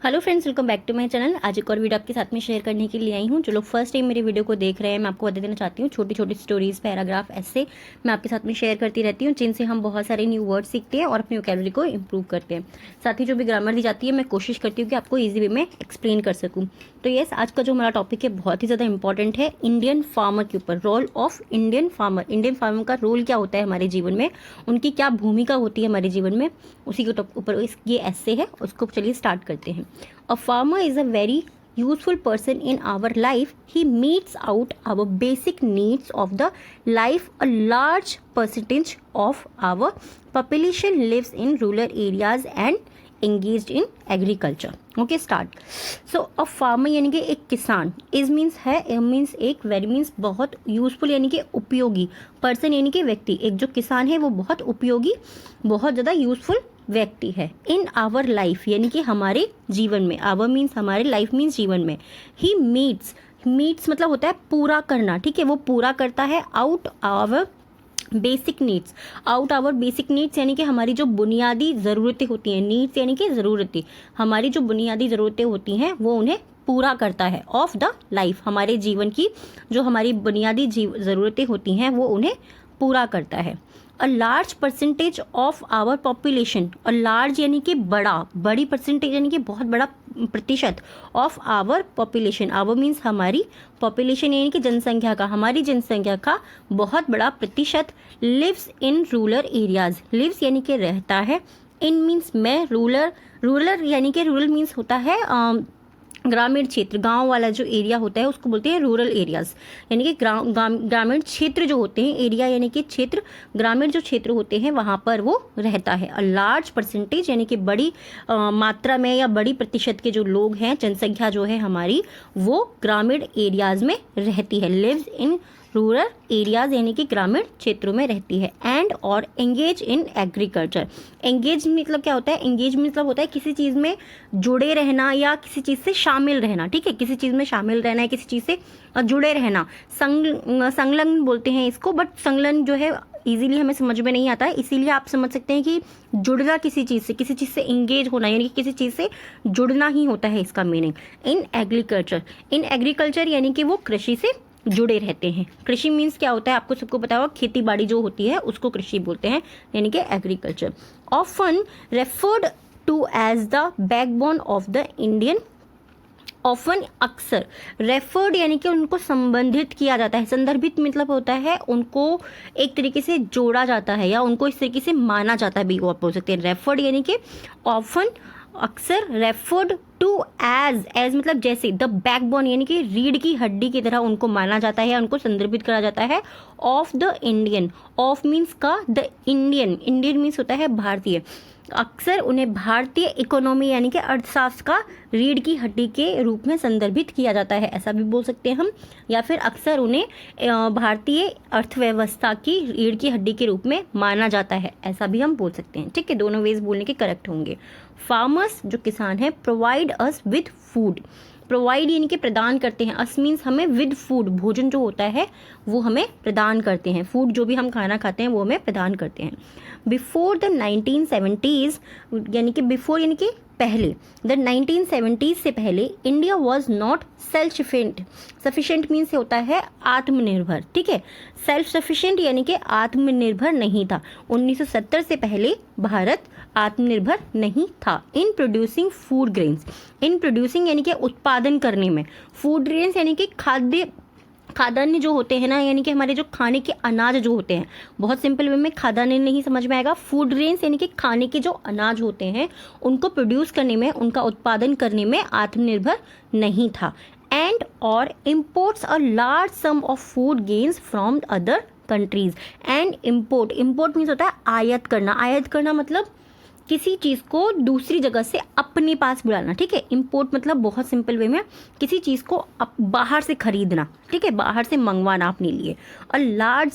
Hello friends, welcome back to my channel. आज एक और वीडियो आपके साथ में शेयर करने के लिए आई हूँ। जो लोग फर्स्ट टाइम मेरे वीडियो को देख रहे हैं, मैं आपको बता देना चाहती हूँ, छोटी छोटी स्टोरीज, पैराग्राफ, ऐसे मैं आपके साथ में शेयर करती रहती हूँ, जिनसे हम बहुत सारे न्यू वर्ड सीखते हैं और अपनी वोकैबुलरी को इंप्रूव करते हैं। साथ ही जो भी ग्रामर दी जाती है, मैं कोशिश करती हूँ कि आपको ईजी वे में एक्सप्लेन कर सकूँ। तो यस, आज का जो हमारा टॉपिक है बहुत ही ज़्यादा इंपॉर्टेंट है, इंडियन फार्मर के ऊपर। Role of Indian farmer. Indian farmer का रोल क्या होता है हमारे जीवन में, उनकी क्या भूमिका होती है हमारे जीवन में, उसी के ऊपर ये ऐसे है, उसको चलिए स्टार्ट करते हैं। A farmer is a very useful person in our life. He meets out our basic needs of the life. A large percentage of our population lives in rural areas and engaged in agriculture. Okay, start. So a farmer यानी कि एक किसान, is means है, means एक, very means बहुत, useful यानी कि उपयोगी, person यानी कि व्यक्ति, एक जो किसान है वो बहुत उपयोगी, बहुत ज़्यादा यूजफुल व्यक्ति है। इन आवर लाइफ यानी कि हमारे जीवन में, आवर मीन्स हमारे, लाइफ मीन्स जीवन में। ही मीट्स मतलब होता है पूरा करना, ठीक है, वो पूरा करता है out our basic needs. Out our basic needs यानी कि हमारी जो बुनियादी ज़रूरतें होती हैं, नीड्स यानी कि ज़रूरतें, हमारी जो बुनियादी ज़रूरतें होती हैं वो उन्हें पूरा करता है। ऑफ द लाइफ, हमारे जीवन की जो हमारी बुनियादी ज़रूरतें होती हैं वो उन्हें पूरा करता है। A large percentage of our population, और लार्ज यानी कि बड़ा, बड़ी परसेंटेज यानी कि बहुत बड़ा प्रतिशत, of our population, our means हमारी, पॉपुलेशन यानी कि जनसंख्या का, हमारी जनसंख्या का बहुत बड़ा प्रतिशत, lives in rural areas. Lives यानी कि रहता है, इन मीन्स में, रूरल यानी कि रूरल मीन्स होता है ग्रामीण क्षेत्र, गांव वाला जो एरिया होता है उसको बोलते हैं रूरल एरियाज, यानी कि ग्रामीण क्षेत्र जो होते हैं, एरिया यानी कि क्षेत्र, ग्रामीण जो क्षेत्र होते हैं वहाँ पर वो रहता है। अ लार्ज परसेंटेज यानी कि बड़ी मात्रा में या बड़ी प्रतिशत के जो लोग हैं, जनसंख्या जो है हमारी, वो ग्रामीण एरियाज में रहती है। लिव्स इन रूरल एरियाज यानी कि ग्रामीण क्षेत्रों में रहती है। एंड और एंगेज इन एग्रीकल्चर। एंगेज मतलब क्या होता है, एंगेज मतलब होता है किसी चीज़ में जुड़े रहना या किसी चीज़ से शामिल रहना, ठीक है, किसी चीज़ में शामिल रहना है, किसी चीज़ से जुड़े रहना। संलग्न बोलते हैं इसको, बट संलग्न जो है इजीली हमें समझ में नहीं आता है, इसीलिए आप समझ सकते हैं कि जुड़ना किसी चीज़ से, किसी चीज़ से इंगेज होना यानी कि किसी चीज़ से जुड़ना ही होता है इसका meaning. In agriculture, in agriculture यानी कि वो कृषि से जुड़े रहते हैं। कृषि मीन्स क्या होता है, आपको सबको पता होगा, खेती बाड़ी जो होती है उसको कृषि बोलते हैं, यानी कि agriculture. Often referred to as the backbone of the Indian, often अक्सर, रेफर्ड यानी कि उनको संबंधित किया जाता है, संदर्भित मतलब होता है उनको एक तरीके से जोड़ा जाता है या उनको इस तरीके से माना जाता है भी, वो आप बोल सकते हैं। रेफर्ड यानी कि ऑफन, अक्सर, रेफर्ड टू एज मतलब जैसे, द बैकबोन यानी कि रीढ़ की हड्डी की तरह उनको माना जाता है, उनको संदर्भित करा जाता है। Of the Indian, of means का, द इंडियन, इंडियन मीन्स होता है भारतीय, अक्सर उन्हें भारतीय इकोनॉमी यानी कि अर्थशास्त्र का रीढ़ की हड्डी के रूप में संदर्भित किया जाता है, ऐसा भी बोल सकते हैं हम। या फिर अक्सर उन्हें भारतीय अर्थव्यवस्था की रीढ़ की हड्डी के रूप में माना जाता है, ऐसा भी हम बोल सकते हैं, ठीक है, दोनों वेज बोलने के करेक्ट होंगे। फार्मर्स जो किसान है, provide us with food, provide यानी कि प्रदान करते हैं, अस मीन्स हमें, विद फूड भोजन जो होता है वो हमें प्रदान करते हैं, फूड जो भी हम खाना खाते हैं वो हमें प्रदान करते हैं। बिफोर द 1970s यानी कि बिफोर यानी कि पहले, द 1970s से पहले, India was not self sufficient, sufficient means होता है आत्मनिर्भर, ठीक है, सेल्फ सफिशिएंट यानी कि आत्मनिर्भर नहीं था। 1970 से पहले भारत आत्मनिर्भर नहीं था। In producing food grains, in producing यानी कि उत्पादन करने में, फूड ग्रेन्स यानी कि खाद्यान्न जो होते हैं ना, यानी कि हमारे जो खाने के अनाज जो होते हैं, बहुत सिंपल वे में खाद्यान्न नहीं समझ में आएगा, फूड ग्रेन्स यानी कि खाने के जो अनाज होते हैं उनको प्रोड्यूस करने में, उनका उत्पादन करने में आत्मनिर्भर नहीं था। एंड और imports a large some of food gains from other countries. And import, import means होता है आयात करना, आयात करना मतलब किसी चीज़ को दूसरी जगह से अपने पास बुलाना, ठीक है, इम्पोर्ट मतलब बहुत सिंपल वे में किसी चीज़ को बाहर से खरीदना, ठीक है, बाहर से मंगवाना अपने लिए। और लार्ज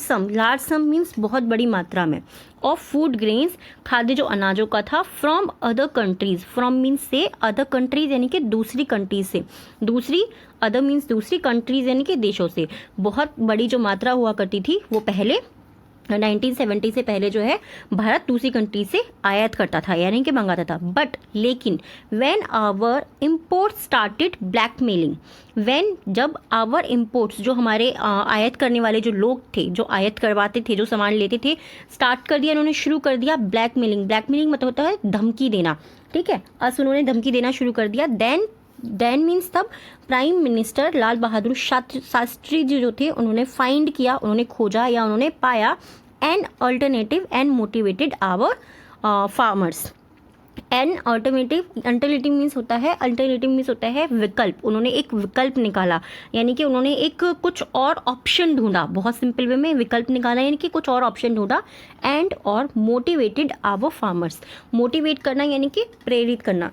सम मीन्स बहुत बड़ी मात्रा में, ऑफ फूड ग्रेन्स, खाद्य जो अनाजों का था, from other countries, from means से, अदर कंट्रीज यानी कि दूसरी कंट्रीज से, दूसरी, अदर मीन्स दूसरी कंट्रीज यानी कि देशों से, बहुत बड़ी जो मात्रा हुआ करती थी वो पहले 1970 से पहले जो है भारत दूसरी कंट्री से आयात करता था यानी कि मंगाता था। बट लेकिन when our import started blackmailing, when जब आवर इम्पोर्ट्स जो हमारे आयात करने वाले जो लोग थे, जो आयात करवाते थे, जो सामान लेते थे, स्टार्ट कर दिया, उन्होंने शुरू कर दिया ब्लैकमेलिंग। ब्लैकमेलिंग मतलब होता है धमकी देना, ठीक है। उन्होंने धमकी देना शुरू कर दिया। देन मीन्स तब प्राइम मिनिस्टर लाल बहादुर शास्त्री जी जो थे, उन्होंने फाइंड किया, उन्होंने खोजा या उन्होंने पाया an alternative and motivated our farmers. An alternative means होता है विकल्प। उन्होंने एक विकल्प निकाला, यानी कि उन्होंने एक कुछ और ऑप्शन ढूंढा। बहुत सिंपल वे में विकल्प निकाला यानी कि कुछ और ऑप्शन ढूंढा। एंड और मोटिवेटेड आवर फार्मर्स, मोटिवेट करना यानी कि प्रेरित करना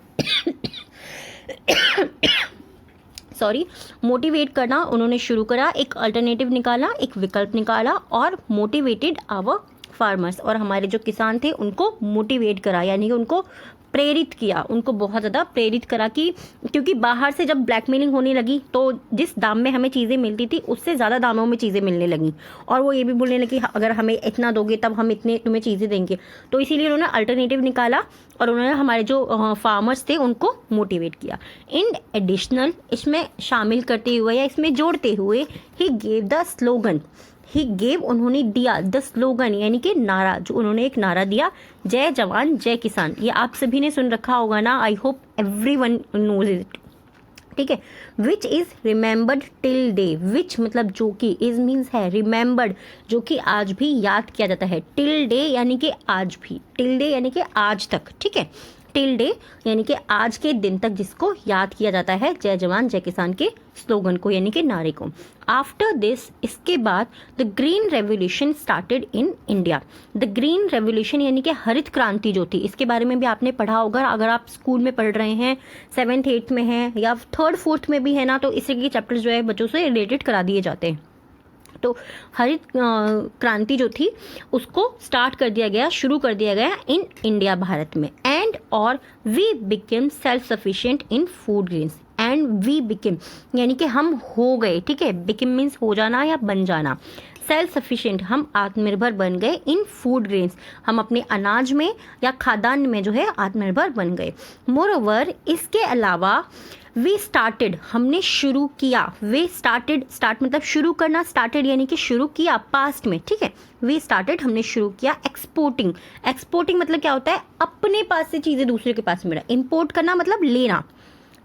मोटिवेट करना उन्होंने शुरू करा। एक अल्टरनेटिव निकाला, एक विकल्प निकाला और मोटिवेटेड आवर फार्मर्स, और हमारे जो किसान थे उनको मोटिवेट करा यानी कि उनको प्रेरित किया, उनको बहुत ज़्यादा प्रेरित करा कि क्योंकि बाहर से जब ब्लैकमेलिंग होने लगी तो जिस दाम में हमें चीज़ें मिलती थी उससे ज़्यादा दामों में चीज़ें मिलने लगी, और वो ये भी बोलने लगी अगर हमें इतना दोगे तब हम इतने तुम्हें चीज़ें देंगे। तो इसीलिए उन्होंने अल्टरनेटिव निकाला और उन्होंने हमारे जो फार्मर्स थे उनको मोटिवेट किया। इन एडिशनल, इसमें शामिल करते हुए या इसमें जोड़ते हुए, he gave the slogan, he gave उन्होंने दिया, द स्लोगन यानी कि नारा, जो उन्होंने एक नारा दिया, जय जवान जय किसान। ये आप सभी ने सुन रखा होगा ना, I hope everyone knows it, ठीक है। Which is remembered till day, which मतलब जो कि, इज मीन्स है, रिमेंबर्ड जो कि आज भी याद किया जाता है, टिल डे यानी कि आज भी, टिल डे यानी कि आज तक, ठीक है। टिल डे यानी कि आज के दिन तक जिसको याद किया जाता है, जय जवान जय किसान के स्लोगन को यानी कि नारे को। आफ्टर दिस, इसके बाद the green revolution started in India. The green revolution यानी कि हरित क्रांति जो थी, इसके बारे में भी आपने पढ़ा होगा अगर आप स्कूल में पढ़ रहे हैं, 7th 8th में है या 3rd 4th में भी है ना, तो इसी के चैप्टर्स जो है बच्चों से रिलेटेड करा दिए जाते हैं। तो हरित क्रांति जो थी उसको स्टार्ट कर दिया गया, शुरू कर दिया गया इन इंडिया, भारत में। एंड और we became self sufficient in food grains, and we became यानी कि हम हो गए, ठीक है। बिकेम मीन्स हो जाना या बन जाना, सेल्फ सफिशिएंट हम आत्मनिर्भर बन गए, इन फूड ग्रेन्स हम अपने अनाज में या खाद्यान्न में जो है आत्मनिर्भर बन गए। मोरओवर, इसके अलावा वी स्टार्टेड हमने शुरू किया, वे स्टार्टेड, स्टार्ट मतलब शुरू करना, स्टार्टेड यानी कि शुरू किया पास्ट में, ठीक है। वी स्टार्टेड हमने शुरू किया एक्सपोर्टिंग, एक्सपोर्टिंग मतलब क्या होता है, अपने पास से चीज़ें दूसरे के पास मिला। इम्पोर्ट करना मतलब लेना,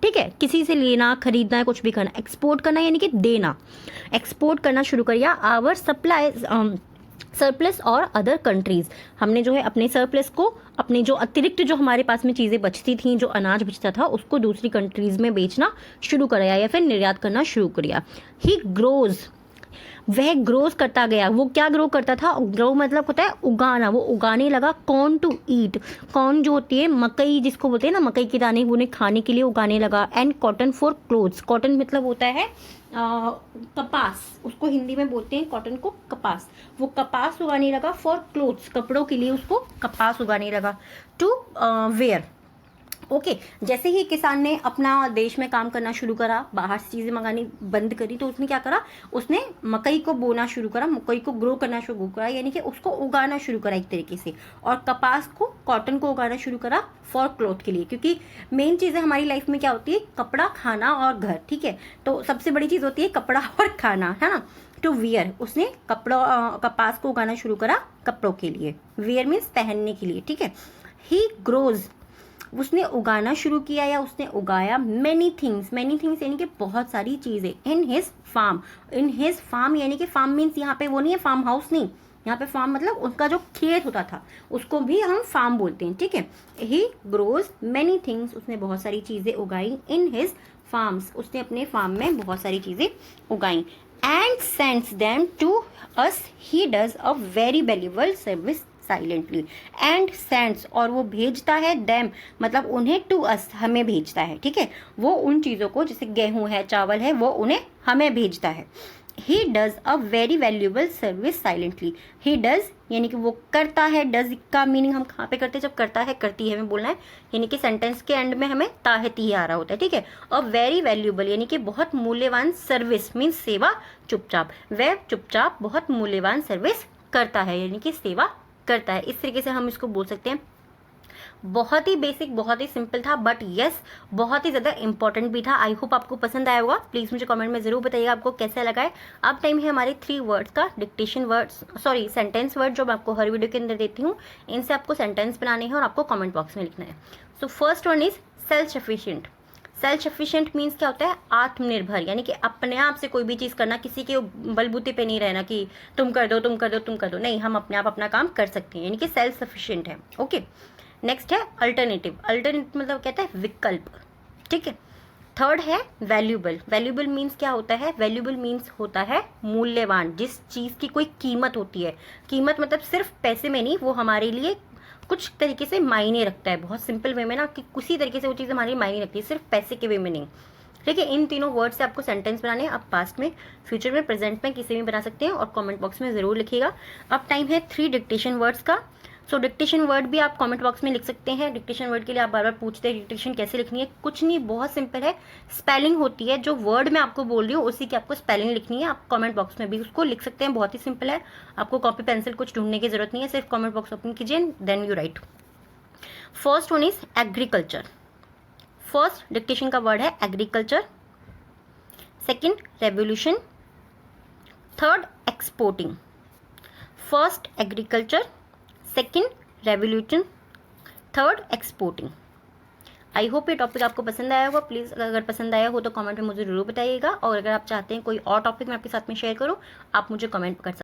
ठीक है, किसी से लेना, खरीदना है, कुछ भी करना। एक्सपोर्ट करना यानी कि देना, एक्सपोर्ट करना शुरू किया। आवर सप्लाई सरप्लस और अदर कंट्रीज, हमने जो है अपने सरप्लस को, अपने जो अतिरिक्त जो हमारे पास में चीज़ें बचती थी, जो अनाज बचता था, उसको दूसरी कंट्रीज में बेचना शुरू कराया या फिर निर्यात करना शुरू किया। ही ग्रोज, वह ग्रोज करता गया। वो क्या ग्रो करता था, ग्रो मतलब होता है उगाना, वो उगाने लगा। कॉर्न टू ईट, कॉर्न जो होती है मकई जिसको बोलते हैं ना, मकई के दाने, वो उन्हें खाने के लिए उगाने लगा। And cotton for clothes, cotton मतलब होता है कपास, उसको हिंदी में बोलते हैं कॉटन को कपास। वो कपास उगाने लगा फॉर क्लोथ्स, कपड़ों के लिए उसको कपास उगाने लगा। To where, okay. जैसे ही किसान ने अपना देश में काम करना शुरू करा, बाहर से चीज़ें मंगानी बंद करी, तो उसने क्या करा, उसने मकई को बोना शुरू करा, मकई को ग्रो करना शुरू करा, यानी कि उसको उगाना शुरू करा एक तरीके से। और कपास को, कॉटन को उगाना शुरू करा फॉर क्लॉथ के लिए, क्योंकि मेन चीज़ें हमारी लाइफ में क्या होती है, कपड़ा, खाना और घर, ठीक है। तो सबसे बड़ी चीज़ होती है कपड़ा और खाना, है ना। टू वियर, उसने कपास को उगाना शुरू करा कपड़ों के लिए। वियर मीन्स पहनने के लिए, ठीक है। ही ग्रोज, उसने उगाना शुरू किया या उसने उगाया मैनी थिंग्स, मैनी थिंग्स यानी कि बहुत सारी चीज़ें। In his farm, in his farm यानी कि फार्म मीन्स यहाँ पे वो नहीं है फार्म हाउस नहीं, यहाँ पे फार्म मतलब उनका जो खेत होता था उसको भी हम फार्म बोलते हैं, ठीक है। ही ग्रोज मैनी थिंग्स, उसने बहुत सारी चीज़ें उगाई। इन हिज फार्म्स, उसने अपने फार्म में बहुत सारी चीज़ें उगाई। And sends them to us, he does a very valuable service silently. And sends, और वो भेजता है, देम मतलब उन्हें, टू अस हमें भेजता है, ठीक है। वो उन चीज़ों को, जैसे गेहूं है, चावल है, वो उन्हें हमें भेजता है। ही does a very valuable service silently. He does यानी कि वो करता है, डज का मीनिंग हम कहाँ पे करते हैं, जब करता है, करती है हमें बोलना है, यानी कि सेंटेंस के एंड में हमें ताहती आ रहा होता है, ठीक है। अ वेरी वैल्यूएबल यानी कि बहुत मूल्यवान, सर्विस मीन्स सेवा, चुपचाप, वह चुपचाप बहुत मूल्यवान सर्विस करता है, यानी कि सेवा करता है। इस तरीके से हम इसको बोल सकते हैं। बहुत ही बेसिक, बहुत ही सिंपल था, बट यस बहुत ही ज़्यादा इंपॉर्टेंट भी था। आई होप आपको पसंद आया होगा। प्लीज़ मुझे कमेंट में ज़रूर बताइएगा आपको कैसा लगा है। अब टाइम है हमारे 3 वर्ड्स का, dictation words, sorry sentence word, जो मैं आपको हर वीडियो के अंदर देती हूँ। इनसे आपको सेंटेंस बनाने हैं और आपको कमेंट बॉक्स में लिखना है। So first one is self sufficient. Self sufficient means क्या होता है? आत्मनिर्भर, यानी कि अपने आप से कोई भी चीज़ करना, किसी के बलबूते पे नहीं रहना कि तुम कर दो तुम कर दो तुम कर दो, नहीं, हम अपने आप अपना काम कर सकते हैं, यानी कि सेल्फ सफिशिएंट है। ओके, नेक्स्ट है अल्टरनेटिव। अल्टरनेटिव मतलब कहता है विकल्प, ठीक है। थर्ड है वैल्यूबल। वैल्यूबल मीन्स क्या होता है? वैल्यूबल मीन्स होता है मूल्यवान, जिस चीज़ की कोई कीमत होती है। कीमत मतलब सिर्फ पैसे में नहीं, वो हमारे लिए कुछ तरीके से मायने रखता है, बहुत सिंपल वे में ना, कि उसी तरीके से वो चीज़ हमारी मायने रखती है, सिर्फ पैसे के वे में नहीं। ठीक है, इन तीनों वर्ड से आपको सेंटेंस बनाने हैं। आप पास्ट में, फ्यूचर में, प्रेजेंट में किसी में बना सकते हैं और कमेंट बॉक्स में ज़रूर लिखिएगा। अब टाइम है 3 डिक्टेशन वर्ड्स का। सो डिक्टेशन वर्ड भी आप कमेंट बॉक्स में लिख सकते हैं। डिक्टेशन वर्ड के लिए आप बार बार पूछते हैं डिक्टेशन कैसे लिखनी है, कुछ नहीं, बहुत सिंपल है। स्पेलिंग होती है, जो वर्ड मैं आपको बोल रही हूँ उसी की आपको स्पेलिंग लिखनी है। आप कमेंट बॉक्स में भी उसको लिख सकते हैं, बहुत ही सिंपल है। आपको कॉपी पेंसिल कुछ ढूंढने की जरूरत नहीं है, सिर्फ कमेंट बॉक्स ओपन कीजिए, then you write. First one is agriculture. First dictation का वर्ड है agriculture. Second revolution. Third exporting. First agriculture, second revolution, third exporting. I hope ये टॉपिक आपको पसंद आया होगा। प्लीज़ अगर पसंद आया हो तो कमेंट में मुझे ज़रूर बताइएगा, और अगर आप चाहते हैं कोई और टॉपिक मैं आपके साथ में शेयर करूं, आप मुझे कमेंट कर सकते हैं।